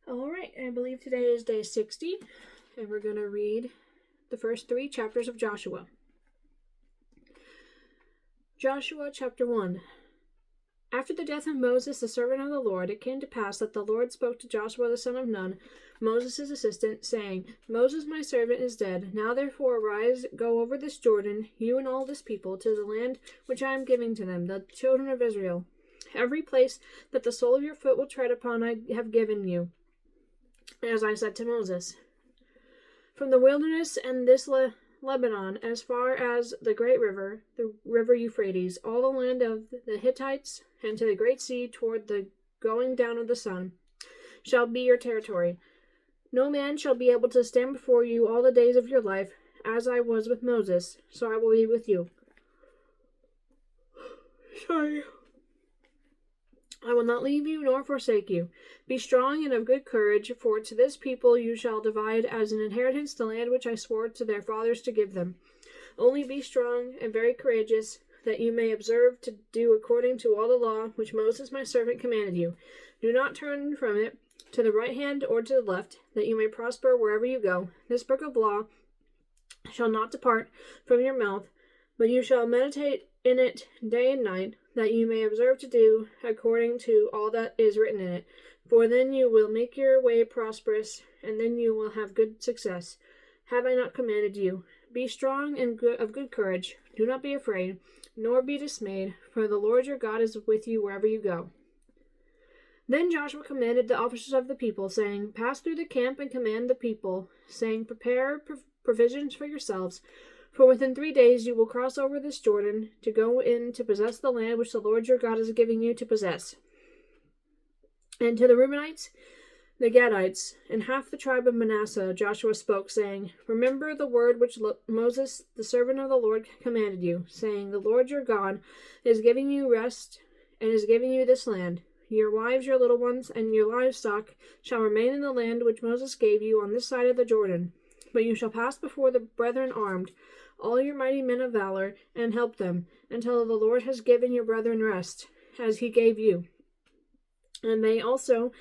All right, I believe today is day 60, and we're going to read the first 3 chapters of Joshua. Joshua chapter 1. After the death of Moses, the servant of the Lord, it came to pass that the Lord spoke to Joshua the son of Nun, Moses' assistant, saying, Moses my servant is dead. Now therefore arise, go over this Jordan, you and all this people, to the land which I am giving to them, the children of Israel. Every place that the sole of your foot will tread upon I have given you, as I said to Moses. From the wilderness and this Lebanon, as far as the great river, the river Euphrates, all the land of the Hittites, and to the great sea toward the going down of the sun, shall be your territory. No man shall be able to stand before you all the days of your life, as I was with Moses, so I will be with you. I will not leave you nor forsake you. Be strong and of good courage, for to this people you shall divide as an inheritance the land which I swore to their fathers to give them. Only be strong and very courageous, that you may observe to do according to all the law which Moses my servant commanded you. Do not turn from it to the right hand or to the left, that you may prosper wherever you go. This book of law shall not depart from your mouth, but you shall meditate in it day and night, that you may observe to do according to all that is written in it. For then you will make your way prosperous, and then you will have good success. Have I not commanded you? Be strong and of good courage. Do not be afraid, nor be dismayed, for the Lord your God is with you wherever you go. Then Joshua commanded the officers of the people, saying, Pass through the camp and command the people, saying, Prepare provisions for yourselves, for within 3 days you will cross over this Jordan to go in to possess the land which the Lord your God is giving you to possess. And to the Reubenites, the Gadites, and half the tribe of Manasseh, Joshua spoke, saying, Remember the word which Moses, the servant of the Lord, commanded you, saying, The Lord your God is giving you rest and is giving you this land. Your wives, your little ones, and your livestock shall remain in the land which Moses gave you on this side of the Jordan. But you shall pass before the brethren armed, all your mighty men of valor, and help them, until the Lord has given your brethren rest, as he gave you. And they also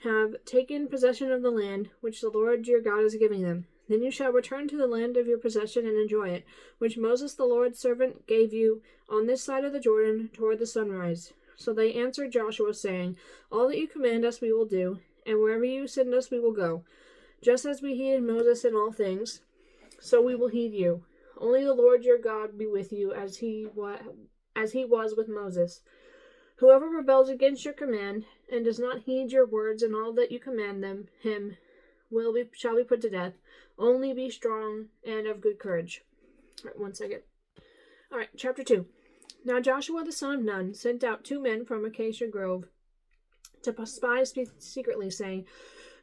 have taken possession of the land which the Lord your God is giving them. Then you shall return to the land of your possession and enjoy it, which Moses the Lord's servant gave you on this side of the Jordan toward the sunrise. So they answered Joshua, saying, All that you command us we will do, and wherever you send us we will go. Just as we heeded Moses in all things, so we will heed you. Only the Lord your God be with you, as he was with Moses. Whoever rebels against your command, and does not heed your words and all that you command him shall be put to death. Only be strong and of good courage. All right, 1 second. All right, chapter 2. Now Joshua the son of Nun sent out 2 men from Acacia Grove to spy secretly, saying,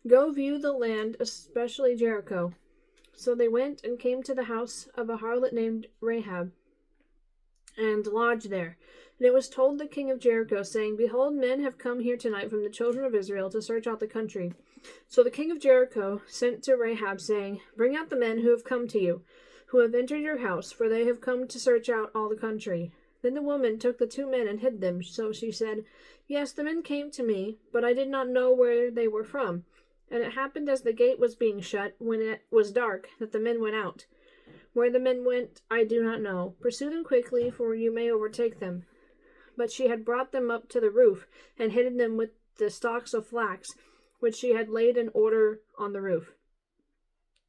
Go view the land, especially Jericho. So they went and came to the house of a harlot named Rahab, and lodged there. And it was told the king of Jericho, saying, Behold, men have come here tonight from the children of Israel to search out the country. So the king of Jericho sent to Rahab, saying, Bring out the men who have come to you, who have entered your house, for they have come to search out all the country. Then the woman took the 2 men and hid them. So she said, Yes, the men came to me, but I did not know where they were from. And it happened as the gate was being shut, when it was dark, that the men went out. Where the men went, I do not know. Pursue them quickly, for you may overtake them. But she had brought them up to the roof, and hidden them with the stalks of flax, which she had laid in order on the roof.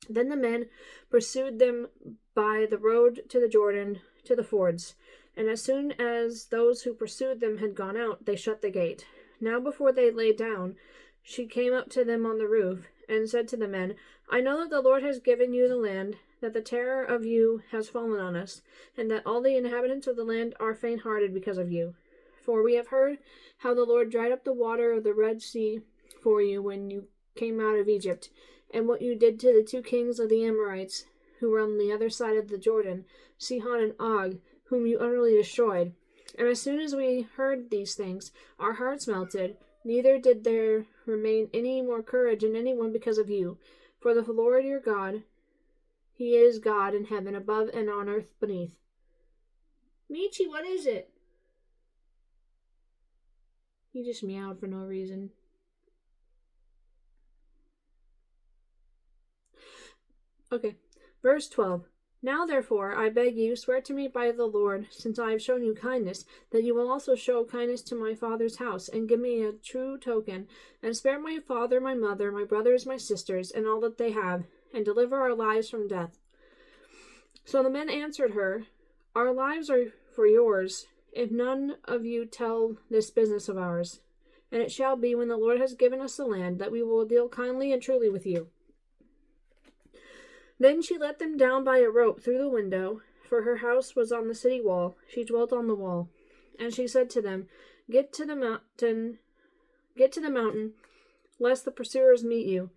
Then the men pursued them by the road to the Jordan, to the fords. And as soon as those who pursued them had gone out, they shut the gate. Now before they lay down, she came up to them on the roof, and said to the men, I know that the Lord has given you the land, that the terror of you has fallen on us, and that all the inhabitants of the land are faint-hearted because of you. For we have heard how the Lord dried up the water of the Red Sea for you when you came out of Egypt, and what you did to the 2 kings of the Amorites, who were on the other side of the Jordan, Sihon and Og, whom you utterly destroyed. And as soon as we heard these things, our hearts melted, neither did there remain any more courage in anyone because of you. For the Lord your God, he is God in heaven above and on earth beneath. Michi, what is it? He just meowed for no reason. Okay. Verse 12. Now therefore, I beg you, swear to me by the Lord, since I have shown you kindness, that you will also show kindness to my father's house, and give me a true token, and spare my father, my mother, my brothers, my sisters, and all that they have, and deliver our lives from death. So the men answered her, Our lives are for yours, if none of you tell this business of ours. And it shall be, when the Lord has given us the land, that we will deal kindly and truly with you. Then she let them down by a rope through the window, for her house was on the city wall. She dwelt on the wall. And she said to them, Get to the mountain, lest the pursuers meet you.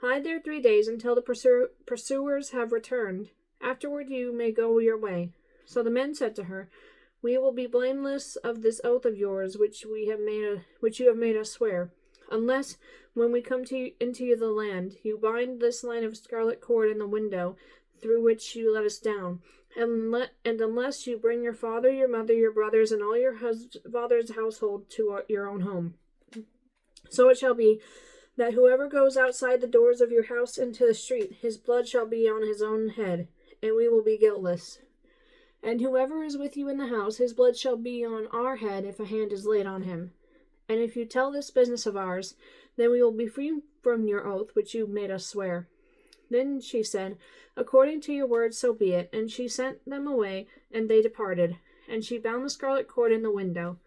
Hide there 3 days until the pursuers have returned. Afterward you may go your way. So the men said to her, We will be blameless of this oath of yours, which you have made us swear, unless, when we come into the land, you bind this line of scarlet cord in the window through which you let us down, and unless you bring your father, your mother, your brothers, and all your father's household to your own home. So it shall be, that whoever goes outside the doors of your house into the street, his blood shall be on his own head, and we will be guiltless. And whoever is with you in the house, his blood shall be on our head if a hand is laid on him. And if you tell this business of ours, then we will be free from your oath which you made us swear. Then she said, According to your word, so be it. And she sent them away, and they departed. And she bound the scarlet cord in the window.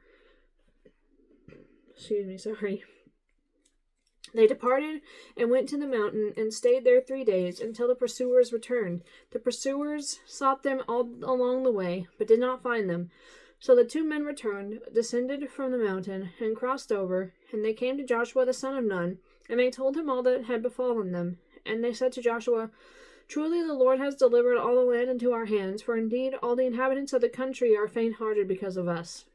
They departed and went to the mountain and stayed there 3 days, until the pursuers returned. The pursuers sought them all along the way, but did not find them. So the 2 men returned, descended from the mountain, and crossed over. And they came to Joshua the son of Nun, and they told him all that had befallen them. And they said to Joshua, Truly the Lord has delivered all the land into our hands, for indeed all the inhabitants of the country are faint-hearted because of us.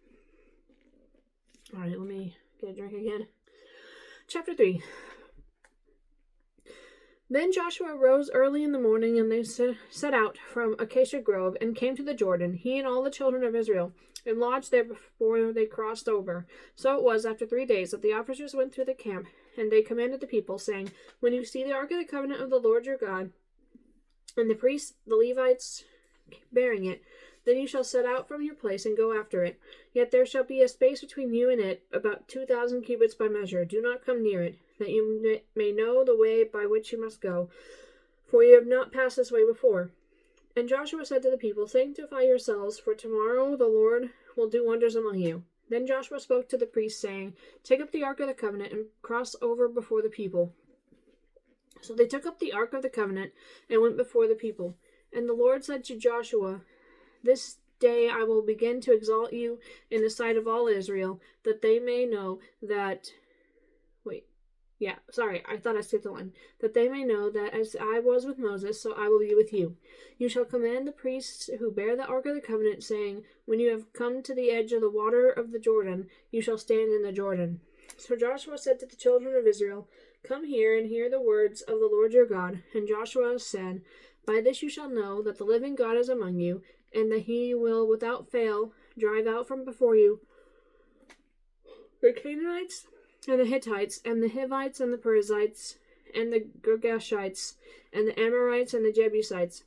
All right, let me get a drink again. Chapter 3. Then Joshua rose early in the morning, and they set out from Acacia Grove, and came to the Jordan, he and all the children of Israel, and lodged there before they crossed over. So it was after 3 days that the officers went through the camp, and they commanded the people, saying, When you see the ark of the covenant of the Lord your God, and the priests, the Levites, bearing it, then you shall set out from your place and go after it. Yet there shall be a space between you and it, about 2,000 cubits by measure. Do not come near it, that you may know the way by which you must go, for you have not passed this way before. And Joshua said to the people, Sanctify yourselves, for tomorrow the Lord will do wonders among you. Then Joshua spoke to the priests, saying, Take up the ark of the covenant and cross over before the people. So they took up the ark of the covenant and went before the people. And the Lord said to Joshua, This day I will begin to exalt you in the sight of all Israel, that they may know that... That they may know that as I was with Moses, so I will be with you. You shall command the priests who bear the ark of the covenant, saying, When you have come to the edge of the water of the Jordan, you shall stand in the Jordan. So Joshua said to the children of Israel, Come here and hear the words of the Lord your God. And Joshua said, By this you shall know that the living God is among you, and that he will without fail drive out from before you the Canaanites, and the Hittites, and the Hivites, and the Perizzites, and the Girgashites, and the Amorites, and the Jebusites.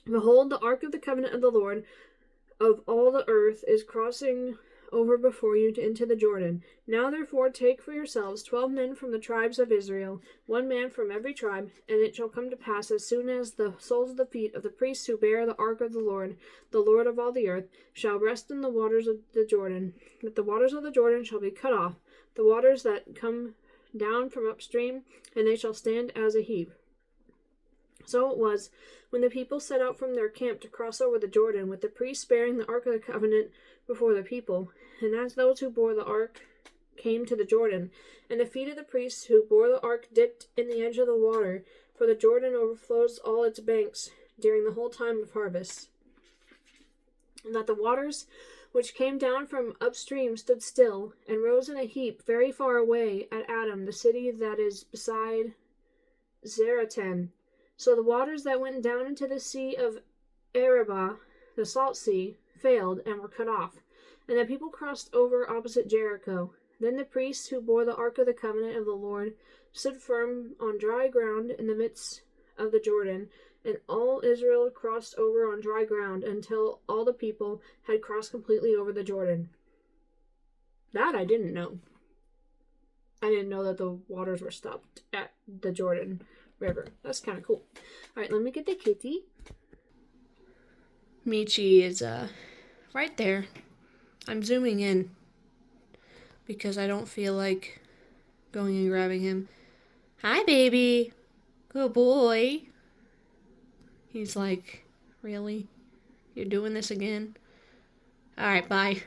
Behold, the ark of the covenant of the Lord of all the earth is crossing over before you into the Jordan. Now therefore take for yourselves 12 men from the tribes of Israel, 1 man from every tribe, and it shall come to pass, as soon as the soles of the feet of the priests who bear the ark of the Lord of all the earth, shall rest in the waters of the Jordan, that the waters of the Jordan shall be cut off, the waters that come down from upstream, and they shall stand as a heap. So it was, when the people set out from their camp to cross over the Jordan, with the priests bearing the ark of the covenant before the people, and as those who bore the ark came to the Jordan, and the feet of the priests who bore the ark dipped in the edge of the water, for the Jordan overflows all its banks during the whole time of harvest, and that the waters which came down from upstream stood still, and rose in a heap very far away at Adam, the city that is beside Zeratan. So the waters that went down into the sea of Arabah, the salt sea, failed and were cut off, and the people crossed over opposite Jericho. Then the priests who bore the ark of the covenant of the Lord stood firm on dry ground in the midst of the Jordan, and all Israel crossed over on dry ground until all the people had crossed completely over the Jordan. That I didn't know. I didn't know that the waters were stopped at the Jordan River. That's kind of cool. All right, let me get the kitty. Michi is right there. I'm zooming in because I don't feel like going and grabbing him. Hi, baby. Good boy. He's like, really? You're doing this again? All right, bye.